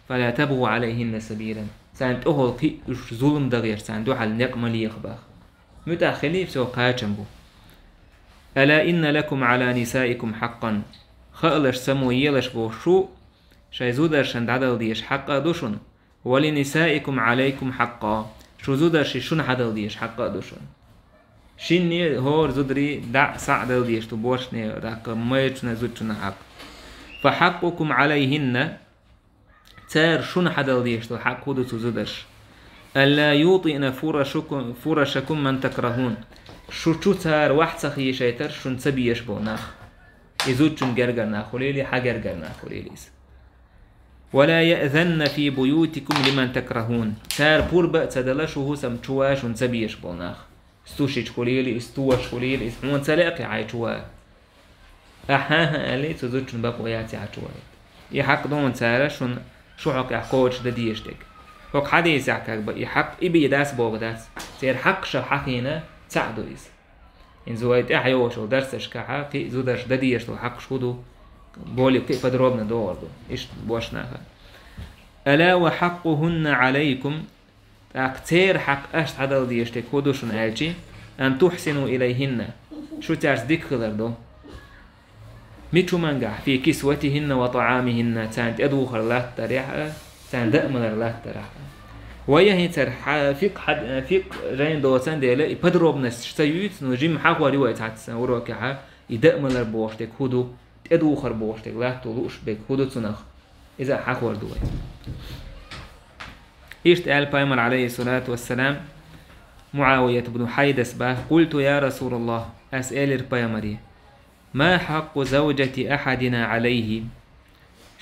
فلا تبغوا عليهن سبيلا سانت أهل كي ظلم دغير ساندو على نقم ليخباخ متأخلي بسو قاچنبو ألا إن لكم على نسائكم حقا خالش سمو يلش بو شو شاي زودرشن عدل ديش حقا دوشن ولنسائكم عليكم حقا شو زودرش شون عدل ديش حقا دوشن شيني هور زودري دع سعدل ديش تبوشني داك ميتنا زودشنا حق فحقكم عليهن تار شون حدل ديش تو حق هدو زودرش ألا يوطئن فرشكم من تكرهون شو تار واحد سخي شيتر شون تبيش بو ناخ يزود شون جرجر ناخو ليلي حجرجر ناخو ليليس ولا يأذن في بيوتكم لمن تكرهون تار بوربا تدلش وهو سمتواش ونسبيش بو ناخ استوشيش كوليلي استوش كوليلي اسمون تلاقي عايشوا أحاها ألي تزود شون بابو ياتي عايشوا يحق دون تار شون شو حق يحقوش دديشتك فوق حديث يحكك بقى يحق إبي داس بوغداس سير حق شحقينا تساعدو إيس إن زويت إحيوش ودرسش كحقي زودش دديش حق شودو بولي كيف دروبنا دوردو إيش بوشناها ألا وحقهن عليكم أكتير حق أشت عدل ديشتك هدوشن ألجي أن تحسنوا إليهن شو تعرس ديك خلردو ميتشو منجح في كسوتهن وطعامهن تانت أدوخر لا تريحة تان دأمر لا تريحة ويهي ترح فيق جاين دوتان ديلا يبدروبنا شتيوت نجيم حقوا رواية حتى وروكها يدأمر بوشتك هدو أدوخر بوشتك لا تلوش بك هدو تنخ إذا حقوا دوي إيشت آل بايمر عليه الصلاة والسلام معاوية بن حيدس به قلت يا رسول الله أسأل البايمري ما حق زوجة أحدنا عليه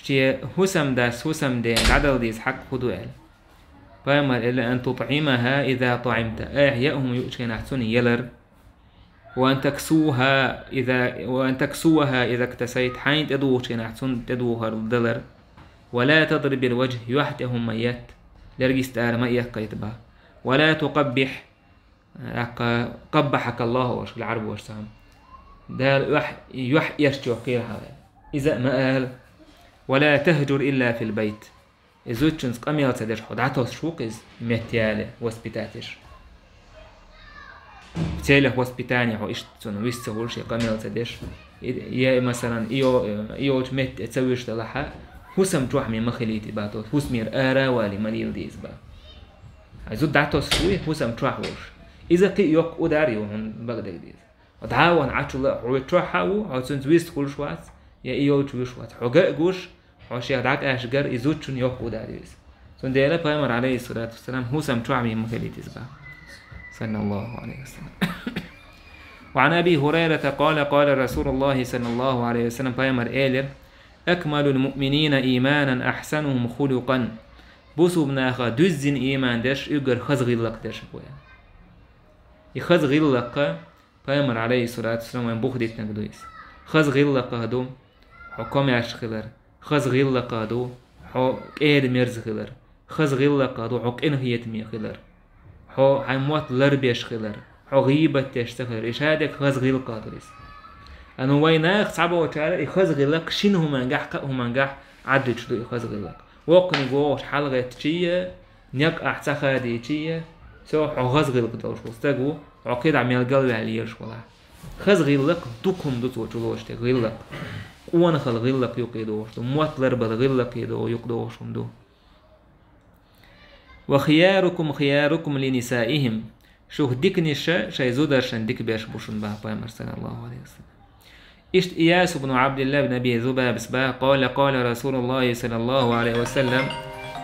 شيء هسم داس هسم دين عدل ديس حق هدوء بايمر إلا أن تطعمها إذا طعمت أحيائهم يؤشكين أحسن يلر وأن تكسوها إذا اكتسيت حين تدوشين أحسن تدوهر الدلر ولا تضرب الوجه يحتهم ميت لرجست آل ميت قيتبه ولا تقبح قبحك الله وش العرب وش سام ده يح يرجع قيرها إذا ما قال ولا تهجر إلا في البيت إزوتشنس قميل تدش حدعتوس شوقز متياله وسبيتاتش بتاله وسبيتاني هو إيش تسون ويستهول شيء قميل تدش يا مثلا إيو مت تسويش تلاحة هسم تروح من مخليتي باتوس هسمير آرا والي مليل ديز با عزود دعتوس شوي هسم تروح وش إذا كي يوك أداريو هن بغداد ديز ودعاون عشوا لا هو تروح هو عشان تويست كل شوات يا إيو تويست شوات حجاء جوش عشان دعك أشجار إزوتشون يوك أداريوس سون ديلا بايمر عليه الصلاة والسلام هسم تروح من مخليتي با صلى الله عليه وسلم وعن أبي هريرة قال رسول الله صلى الله عليه وسلم بايمر إيلر أكمل المؤمنين إيمانا أحسنهم خلقا بوسو بناخا دزن إيمان دش يقر خزغلق دش بويا يخزغلق بايمر عليه الصلاة والسلام وين بوخدت نقدويس خزغلق هدو حكم يشخلر خزغلق هدو حو إيد مرز خلر خزغلق هدو حق إنهيت مي خلر حو حموت لربيش خلر حو غيبة تشتخلر إشهادك خزغلق هدويس أنا ويناخ صعبة وتعالى يخزغلق شنو منجح قه منجح عدد شدو يخزغلق وقني جوش حلقة تشية نيك أحسخة دي تشية سو خزغلق دوش وستجو عقيد عميل قلبي عليه شولا خزغلق دوكم دوتو تلوش تغلق وانا خلغلق يقيدوش موتلر بالغلق يدو يقدوشم دو وخياركم خياركم لنسائهم شو ديكني شاي زودرشن ديك بيش بوشن بها بايمر صلى الله عليه وسلم إشت إياس بن عبد الله بن أبي ذباب بسبا قال رسول الله صلى الله عليه وسلم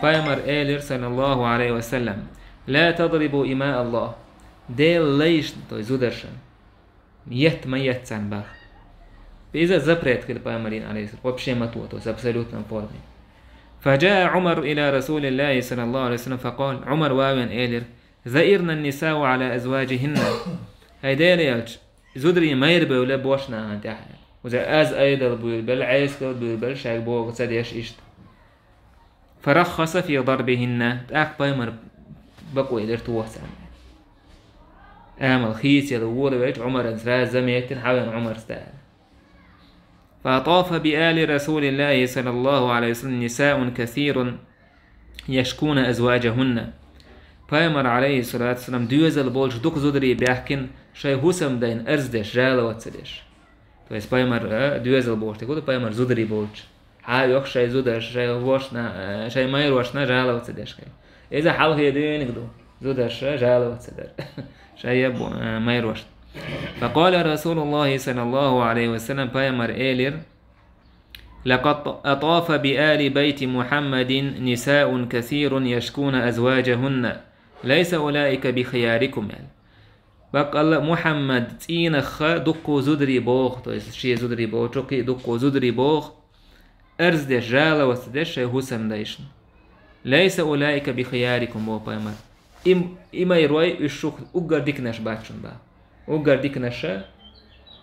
بايمر إيلر صلى الله عليه وسلم لا تضربوا إماء الله ديل ليش زودرشن ميت سان باخ بإذا زبرت كل بايمرين عليه السلام وبشي متوتو سبسلوت نفورمي فجاء عمر إلى رسول الله صلى الله عليه وسلم فقال عمر واوين إيلر ذئرنا النساء على أزواجهن هيديل يلج زودري ما يربي ولا بوشنا عن تحت وإذا أز أيضا بيلبل عيس كود بيلبل شاك بوغ سديش إشت فرخص في ضربهن تأك بايمر بقوا يدير توسع أعمل خيس يلوور بيت عمر انسرا زميتن حاول عمر استاهل فطاف بآل رسول الله صلى الله عليه وسلم نساء كثير يشكون أزواجهن. Paimar alaihi salatu wasalam düzel bolč dok zudri behkin šai husam dain erzdeš žēlovatsediš. To jest paimar düzel bolč, tako da paimar zudri bolč. Ha yok šai zudaš, šai vošna, šai majrošna žēlovatsediš. Iza halhi dünik do, zudaš žēlovatseder. Šai jebu majrošna. فقال رسول الله صلى الله عليه وسلم paimar elir لقد أطاف بآل بيت محمد نساء كثير يشكون أزواجهن ليس أولئك بخياركم يعني. بقى محمد تينخ دقو زدري بوخ تو شي زدري بوخ چوكي دقو زدري بوخ أرز ديش جالة وستدش هسم ديشن ليس أولئك بخياركم بو بايمر إما يروي الشوخ أقر ديكنش باتشن با أقر ديكنش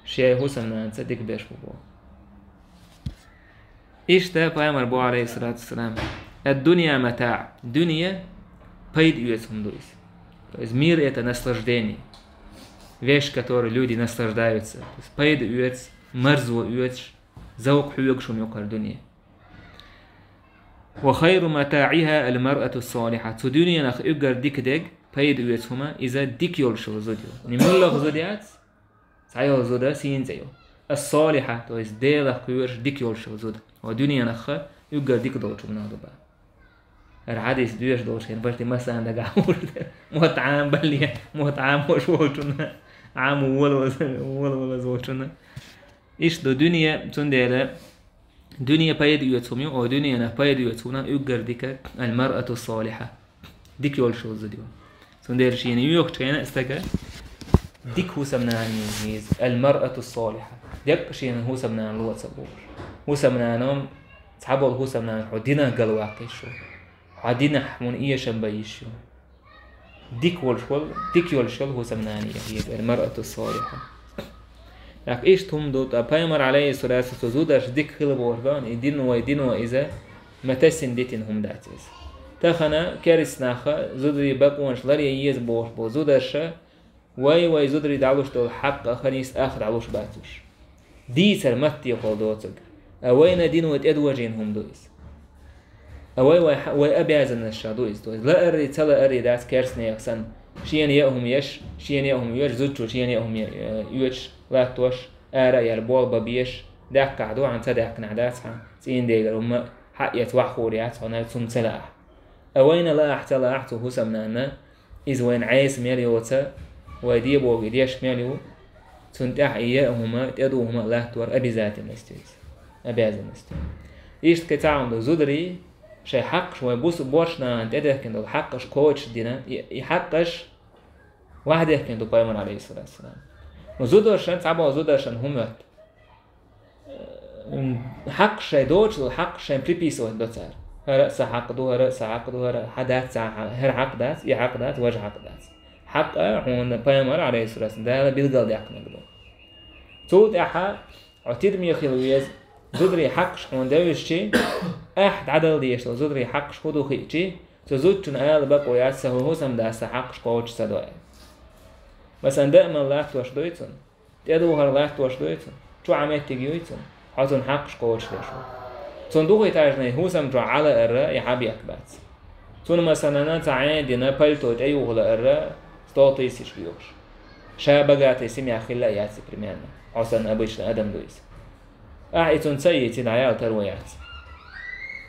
شي هسم نانسا ديك بيش بو إشتا بايمر بو عليه الصلاة والسلام الدنيا متاع دنيا пейд уецом дуис. То есть мир это наслаждение. Вещь, которой люди наслаждаются. То есть пейд уец, مرزو уец, زوق حيوك شم يقر دنيا. وخير متاعها المرأة الصالحة. تو دنيا نخ يقر ديك ديك пейд уец هما إذا ديك يولشو زوديو. نملغ زوديات سعيو زودا سين زيو. الصالحة تو есть ديلخ كيورش ديك يولشو زود. ودنيا نخ يقر ديك دولشو بنادو با. الحديث دوش دوشين بس مثلا ده قاول موت عام بلي موت عام وش وشنا عام ولا زوجنا إيش دو دنيا تنديلا دنيا بيد يوتسومي أو دنيا نه بيد يوتسونا يقدر ديك المرأة الصالحة ديك يول شو زديو تندير شيء نيويورك تينا استجا ديك هو سمنا ميز المرأة الصالحة ديك شيء هو سمنا لوات سبور هو سمنا نوم صحابه هو سمنا حدينا قالوا عكيشو عدينا حمون إيه شنبيشو ديك والشول ديك والشول هو سمنانية هي المرأة الصالحة لكن إيش تهم دوت أبايمر عليه الصلاة والسلام زودش ديك خلب وربان يدينوا إذا متسن ديتين هم داتيز تخنا كارس ناخا زودري بقونش لاري يز بوش بو زودش واي زودري دعوش دول حق خنيس آخر علوش باتوش دي سرمتي يقول دوتك أوين دينوا اتدوجين هم دويس أوي أبي أزن الشادو إستوز لا أري تلا أري داس كيرسني يخسن شيئا يأهم يش شيئا يأهم يش زوجو شيئا يأهم يش لا توش أرا يربول ببيش داك قعدو عن تداك نعداتها سين ديگر هم حق يتوحوريات هنا ثم سلاح أوين لا أحتلا أحتو هو سمنانا إذ وين عايز مليوتا ويديبو ويديش مليو تنتح إياهما تدوهما لا تور أبي ذات النستوز أبي أزن النستوز إيش كتاعهم دو زودري شيء حق شوي بوس بوشنا عند إدهكن دو حقش كوتش دينا يحقش واحد يحكي دو بايمون عليه الصلاة والسلام وزودرشان صعبوا زودرشان همت حق شيء دوتش دو حق شيء بريبيسو دو صار هرأس حق دو هرأس حق دو هرأس حدات هر حق دات يحق دات وجه حق دات حق هون بايمون عليه الصلاة والسلام ده بيلقى ديحكنا دو تود أحا عتيد ميخيلويز زودري حقش هون دوشي أحد عدل ديش زودري حقش خدو خيشي تزودشن آل بقو ياتسه هو سم داسه حقش قوتش سدوائل مثلا دائما لا توش دويتون تدوهر لا توش دويتون شو عميت تجيويتون حتون حقش قوتش ليشو صندوق يتاجني هو سم جو على الرا يحبي أكبات تون مثلا نتعين دينا بلتوج أيوه الرا ستوتي سيشبيوش شابقات يسمي أخلا ياتسي بريمانا عصا أبيش أدم دويس أحيتون سيتين عيال ترويات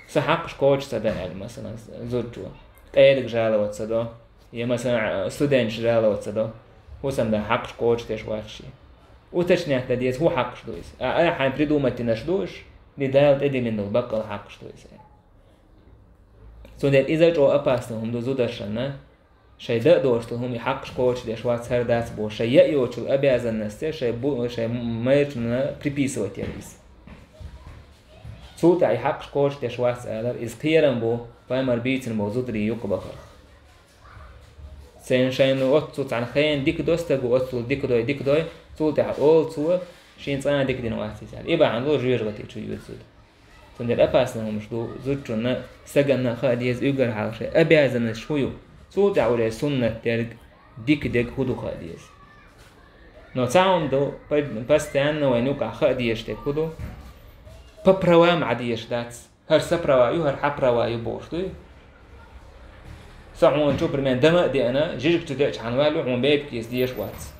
سحقش كوتش سدان مثلا زوجوا قيدك جالة وتصدو يا مثلا ستودنت جالة وتصدو هو سمدا حقش كوتش تيش واخشي وتشنيح تديس هو حقش دويس حين بريدو ما تنشدوش لدايل تدي من البقى حقش دويس سودان إذا جو أباسنا هم دو زودشنا شيء دا دوشتو هم يحقش كوتش ديش وات هر داس بو شيء يأيوشو أبي أزن نستي شيء بو شيء مايرشنا بريبيسو تيريس صوت أي حقش كوش تشواس ألر إز قيرن بو فايمر بيتن بو زودري يقبخر سين شين وقت عن خين ديك دوستغو وقت ديك دوي صوت أول صوت شين صان ديك دين واسي سال إبا عنده جير غتي شو يوزود تندر أباسنا هم شدو زودشنا سجنا خاديز يقر على شيء أبي أزن شويو صوت على سنة ترك ديك هدو خاديز نو تعاون دو بس تانا وينوك خاديز تك هدو ببروام عديش داتس هر سبروايو هر حبروايو بورتوي سعون شو برمان دم دي أنا جيجك تدعش عن والو عم بيب كيس ديش واتس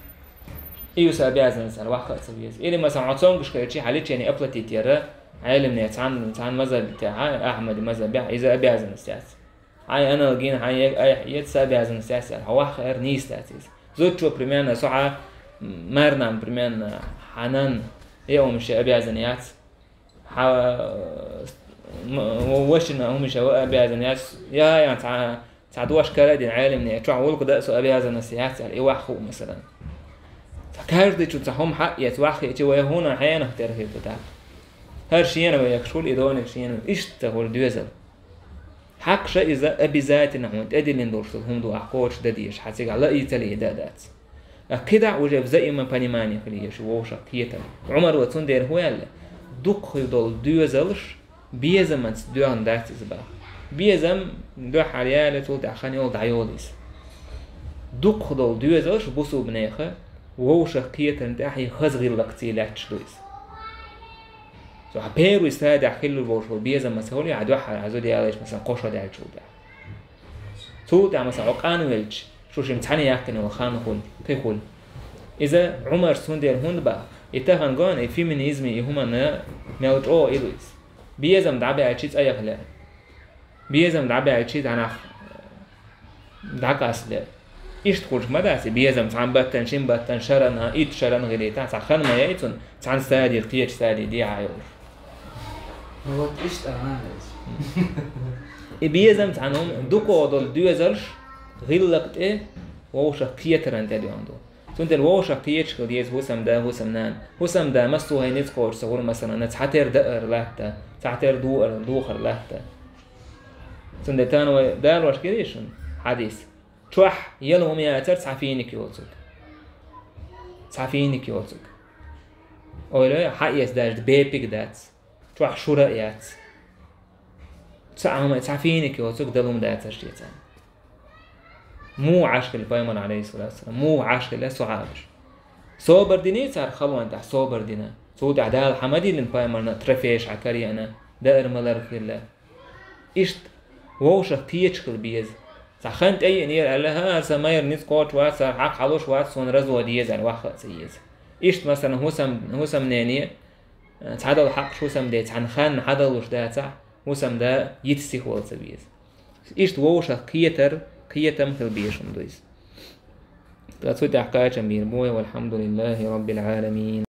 إيو سأبيازن سال واحد سبيز إلي مثلا عطسون كشكرتشي حالتش يعني أبلتي تيرا عالم نيتان مذهب بتاع أحمد مذهب إذا أبيازن السياسة هاي أنا لقين هاي أي يد سأبيازن السياسة هو خير نيستاتيز زود شو برمان سعى مرنام برمان حنان يوم مش أبيازن يات ووشنا هم مش أبيازن يات يا يعني تعدوش كلا دين عالم نية تروح ولك ده سو أبيازن السياسة الإيه واحد مثلا فكارد شو تهم حق يتوخي يتي ويهونا حيانا ترهيب بتاع هر شيء أنا ويكشول إدوانك شيء أنا إيش تقول دوزل حق شيء إذا أبي ذات نحو تأدي لندورس هم دو أحكوش دديش حتى على يتلي إدادات كده وجب زي ما بنيماني خليه شو وشك كيتل عمر وتون دير هو يلا دوك يدل دوزلش بيزمت دوان دات زبا بيزم دو حريالة تولد أخاني يولد عيوليس دوك يدل دوزلش بوسو بنيخه ووشك كيتل تاحي خزغي لقتي لاتش دويس سو حبيرو يستهدى حلو الوشو بيزم مسهولي عدو حر عزودي عليش مثلا قوشة داعي شو دا تو دا مثلا عقانو يلش شو شمتحاني يحكي وخان خول كي خول إذا عمر سوندير هون بقى يتهان قان الفيمينيزمي هما ناوت أو إلويس بيزم دعبي على شيء أي خلاء بيزم دعبي على شيء أنا دعك أصله إيش تقولش ما داسي بيزم تعن بتن شين بتن شرنا إيد شرنا غيريتان تعخن ما يأتون تعن سادي القيش سادي دي عايور هو إيش تمامس بيزم تعنهم دوكو دول دوزلش غلقت إيه ووش كيترن تدي عنده تونت الوش كيتش كديز هوسم نان هوسم دا مسو هاي نتقول صور مثلا نتحتر دقر لهتا تحتر دوخر لهتا تونت تانو دار وش كريشن حديث تروح يلو مياتر تعفينك يوتك أولا حقيس داش بيبك دات تروح شو رأيات تعفينك يوتك دلهم داتش ديتان مو عشق البيمن عليه الصلاة والسلام مو عشق لا صعابش صوبر ديني صار خلوان تح صوبر دينا صوت عدال حمدي للبيمن ترفيش عكري أنا دائر ملر الله إيش ووش كيتش البيز سخنت أي نير الله سماير نيت قوت وات حق حلوش وات صون رزو ديز على واحد سيز إيش مثلا هوسم نانية تعدل حق شو سم ديت عن خان عدل وش ده تع هوسم ده يتسي هو سبيز إيش ووش كيتم البيشم دويس تأتي حكاية جميل بوي والحمد لله رب العالمين.